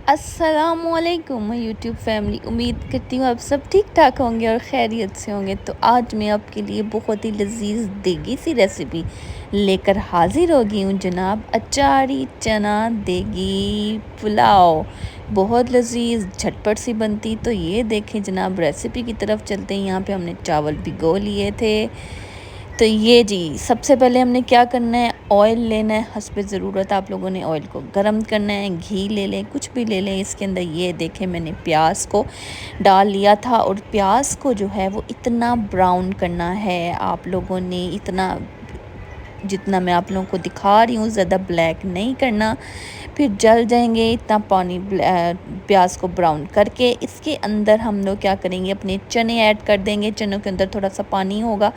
अस्सलामुअलैकुम YouTube family. उम्मीद करती हूँ आप सब ठीक ठाक होंगे और खैरियत से होंगे। तो आज मैं आपके लिए बहुत ही लजीज देगी सी रेसिपी लेकर हाजिर हो गई हूँ जनाब। अचारी चना देगी पुलाव, बहुत लजीज झटपट सी बनती। तो ये देखें जनाब, रेसिपी की तरफ चलते हैं। यहाँ पे हमने चावल भिगो लिए थे। तो ये जी सबसे पहले हमने क्या करना है, ऑयल लेना है हस्बे ज़रूरत। आप लोगों ने ऑयल को गरम करना है, घी ले लें, कुछ भी ले लें। इसके अंदर ये देखें मैंने प्याज को डाल लिया था और प्याज को जो है वो इतना ब्राउन करना है आप लोगों ने, इतना जितना मैं आप लोगों को दिखा रही हूँ, ज़्यादा ब्लैक नहीं करना, फिर जल जाएंगे। इतना पानी प्याज को ब्राउन करके इसके अंदर हम लोग क्या करेंगे, अपने चने ऐड कर देंगे। चनों के अंदर थोड़ा सा पानी होगा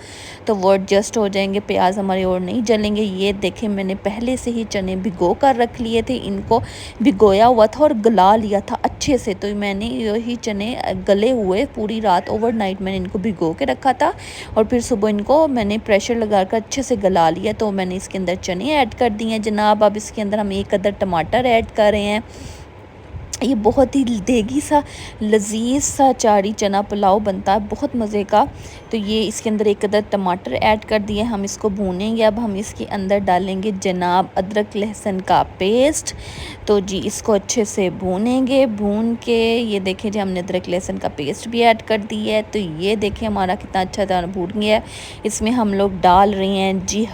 तो वो एडजस्ट हो जाएंगे, प्याज हमारे और नहीं जलेंगे। ये देखें मैंने पहले से ही चने भिगो कर रख लिए थे, इनको भिगोया हुआ था और गला लिया था अच्छे से। तो मैंने यही चने गले हुए पूरी रात ओवरनाइट मैंने इनको भिगो के रखा था और फिर सुबह इनको मैंने प्रेशर लगा कर अच्छे से गला लिया। तो मैंने इसके अंदर चने ऐड कर दिए हैं जनाब। अब इसके अंदर हम एक अदर टमाटर ऐड कर रहे हैं। ये बहुत ही देगी सा लजीज सा चारी चना पुलाव बनता है, बहुत मज़े का। तो ये इसके अंदर एक अदर टमाटर ऐड कर दिए, हम इसको भूनेंगे। अब हम इसके अंदर डालेंगे जनाब अदरक लहसुन का पेस्ट। तो जी इसको अच्छे से भूनेंगे, भून के ये देखें जी हमने अदरक लहसुन का पेस्ट भी ऐड कर दिया है। तो ये देखें हमारा कितना अच्छा तरह भून गया है। इसमें हम लोग डाल रहे हैं जी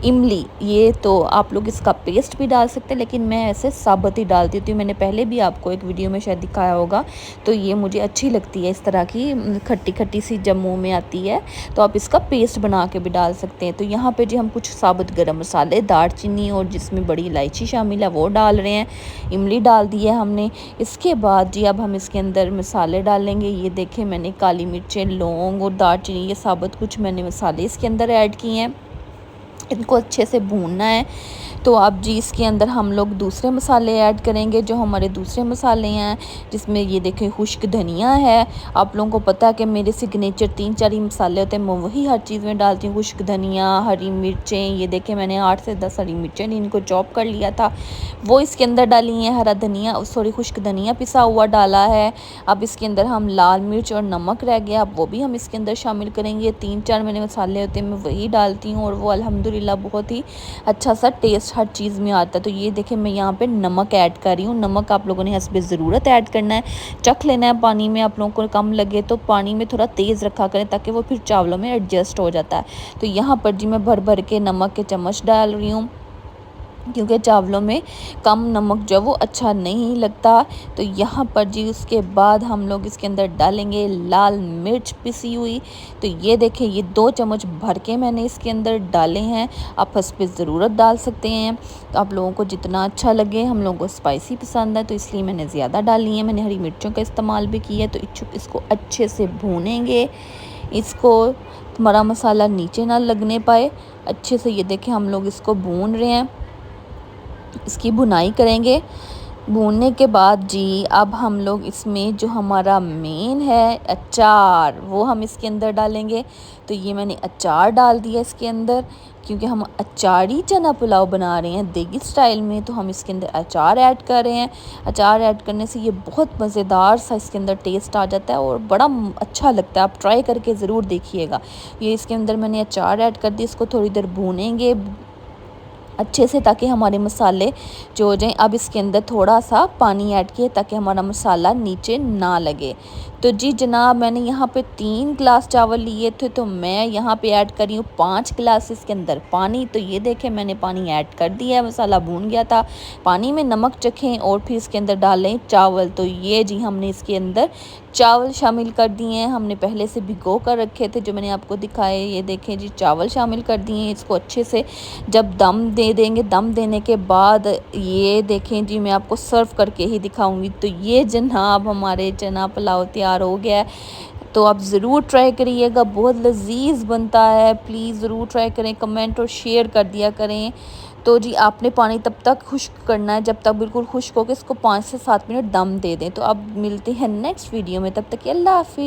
इमली। ये तो आप लोग इसका पेस्ट भी डाल सकते हैं, लेकिन मैं ऐसे साबुत ही डालती हूँ। मैंने पहले भी आपको एक वीडियो में शायद दिखाया होगा। तो ये मुझे अच्छी लगती है इस तरह की खट्टी खट्टी सी जब मुँह में आती है। तो आप इसका पेस्ट बना के भी डाल सकते हैं। तो यहाँ पे जी हम कुछ साबुत गरम मसाले, दालचीनी और जिसमें बड़ी इलायची शामिल है वो डाल रहे हैं। इमली डाल दी है हमने। इसके बाद जी अब हम इसके अंदर मसाले डालेंगे। ये देखें मैंने काली मिर्चें, लौंग और दालचीनी, ये साबुत कुछ मैंने मसाले इसके अंदर ऐड किए हैं। इनको अच्छे से भूनना है। तो अब जी इसके अंदर हम लोग दूसरे मसाले ऐड करेंगे, जो हमारे दूसरे मसाले हैं, जिसमें ये देखें खुश्क धनिया है। आप लोगों को पता है कि मेरे सिग्नेचर 3-4 ही मसाले होते हैं, मैं वही हर चीज़ में डालती हूँ। खुश्क धनिया, हरी मिर्चें, ये देखें मैंने 8 से 10 हरी मिर्चें इनको चॉप कर लिया था, वो इसके अंदर डाली हैं। हरा धनिया सॉरी खुश्क धनिया पिसा हुआ डाला है। अब इसके अंदर हम लाल मिर्च और नमक रह गया, अब वो भी हम इसके अंदर शामिल करेंगे। 3-4 मैंने मसाले होते हैं, मैं वही डालती हूँ और वो अल्हम्दुलिल्लाह बहुत ही अच्छा सा टेस्ट हर चीज़ में आता है। तो ये देखें मैं यहाँ पे नमक ऐड कर रही हूँ। नमक आप लोगों ने हस्बे ज़रूरत ऐड करना है, चख लेना है। पानी में आप लोगों को कम लगे तो पानी में थोड़ा तेज़ रखा करें, ताकि वो फिर चावलों में एडजस्ट हो जाता है। तो यहाँ पर जी मैं भर भर के नमक के चम्मच डाल रही हूँ, क्योंकि चावलों में कम नमक जो वो अच्छा नहीं लगता। तो यहाँ पर जी उसके बाद हम लोग इसके अंदर डालेंगे लाल मिर्च पिसी हुई। तो ये देखें ये 2 चम्मच भर के मैंने इसके अंदर डाले हैं। आप हस्बे ज़रूरत डाल सकते हैं, तो आप लोगों को जितना अच्छा लगे। हम लोगों को स्पाइसी पसंद है तो इसलिए मैंने ज़्यादा डाली है। मैंने हरी मिर्चों का इस्तेमाल भी किया है। तो इसको अच्छे से भूनेंगे, इसको हमारा मसाला नीचे ना लगने पाए अच्छे से। ये देखें हम लोग इसको भून रहे हैं, इसकी भुनाई करेंगे। भूनने के बाद जी अब हम लोग इसमें जो हमारा मेन है अचार, वो हम इसके अंदर डालेंगे। तो ये मैंने अचार डाल दिया इसके अंदर, क्योंकि हम अचारी चना पुलाव बना रहे हैं देगी स्टाइल में। तो हम इसके अंदर अचार ऐड कर रहे हैं। अचार ऐड करने से ये बहुत मज़ेदार सा इसके अंदर टेस्ट आ जाता है और बड़ा अच्छा लगता है। आप ट्राई करके ज़रूर देखिएगा। ये इसके अंदर मैंने अचार ऐड कर दिया, इसको थोड़ी देर भूनेंगे अच्छे से, ताकि हमारे मसाले जो हो जाएं। अब इसके अंदर थोड़ा सा पानी ऐड किए ताकि हमारा मसाला नीचे ना लगे। तो जी जनाब मैंने यहाँ पे 3 गिलास चावल लिए थे, तो मैं यहाँ पे ऐड कर रही हूँ 5 गिलास इसके अंदर पानी। तो ये देखें मैंने पानी ऐड कर दिया है, मसाला भून गया था। पानी में नमक चखें और फिर इसके अंदर डालें चावल। तो ये जी हमने इसके अंदर चावल शामिल कर दिए हैं, हमने पहले से भिगो कर रखे थे जो मैंने आपको दिखाए। ये देखें जी चावल शामिल कर दिए हैं। इसको अच्छे से जब दम दे देंगे, दम देने के बाद ये देखें जी मैं आपको सर्व करके ही दिखाऊंगी। तो ये जनाब हमारे चना पुलाव तैयार हो गया है। तो आप ज़रूर ट्राई करिएगा, बहुत लजीज बनता है। प्लीज़ ज़रूर ट्राई करें, कमेंट और शेयर कर दिया करें। तो जी आपने पानी तब तक खुश्क करना है जब तक बिल्कुल खुश्क हो के इसको 5 से 7 मिनट दम दे दें। तो अब मिलते हैं नेक्स्ट वीडियो में, तब तक के अल्लाह हाफिज़।